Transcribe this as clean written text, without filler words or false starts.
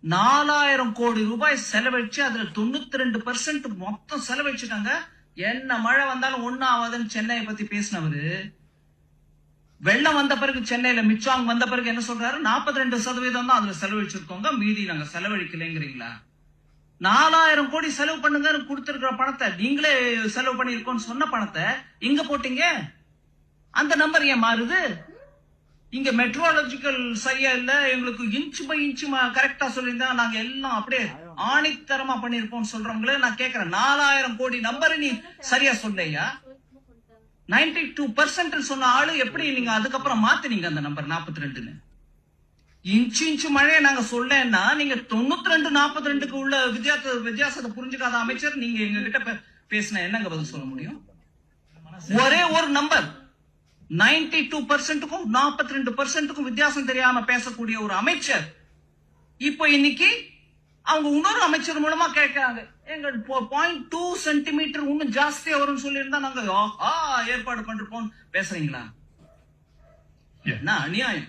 4000 கோடி ரூபாய் செலவழிச்சு அதுல 92% மொத்தம் செலவழிச்சுட்டாங்க. என்ன மழை வந்தாலும் ஒண்ணும் ஆகாதுன்னு சென்னையை பத்தி பேசினவரு, வெள்ளம் வந்த பிறகு சென்னையில மிச்சாங் வந்த பிறகு என்ன சொல்றாரு? 42% தான் அதுல செலவழிச்சிருக்கோங்க, மீதி நாங்க செலவழிக்கலைங்கிறீங்களா? 4000 கோடி செலவு பண்ணுங்க கொடுத்திருக்கிற பணத்தை, நீங்களே செலவு பண்ணிருக்கோம்னு சொன்ன பணத்தை இங்க போட்டீங்க. அந்த நம்பர் ஏன் மாறுது? இங்க மெட்ரோலஜிக்கல் சரியா இல்ல, எங்களுக்கு இன்ச் பை இன்ச் கரெக்டா சொல்லியிருந்தா நாங்க எல்லாம் அப்படியே ஆணித்தரமா பண்ணிருப்போம் சொல்றவங்களே நான் கேக்குறேன். 4000 கோடி நம்பர் நீ சரியா சொல்லையா? 92% சொன்ன ஆளு எப்படி நீங்க அதுக்கப்புறம் மாத்தினீங்க அந்த நம்பர் 42ன்னு? இன்ச்சு மழையை நாங்க சொல்லேன்னா நீங்க 92 42க்கு உள்ள வித்தியாசத்தை புரிஞ்சுக்காத அமைச்சர் நீங்க எங்க கிட்ட பேசின என்னங்க பதில் சொல்ல முடியும்? ஒரே ஒரு நம்பர் 92%க்கும் 42%க்கும் வித்தியாசம் தெரியாம பேசக்கூடிய ஒரு அமைச்சர் இப்போ இன்னைக்கு அவங்க இன்னொரு அமைச்சர் மூலமா கேட்கிறாங்க, எங்க 0.2 சென்டிமீட்டர் இன்னும் ஜாஸ்தியா வரும்னு சொல்லி இருந்தா நாங்க ஏற்பாடு பண்றோம் பேசுறீங்களா? என்ன அநியாயம்!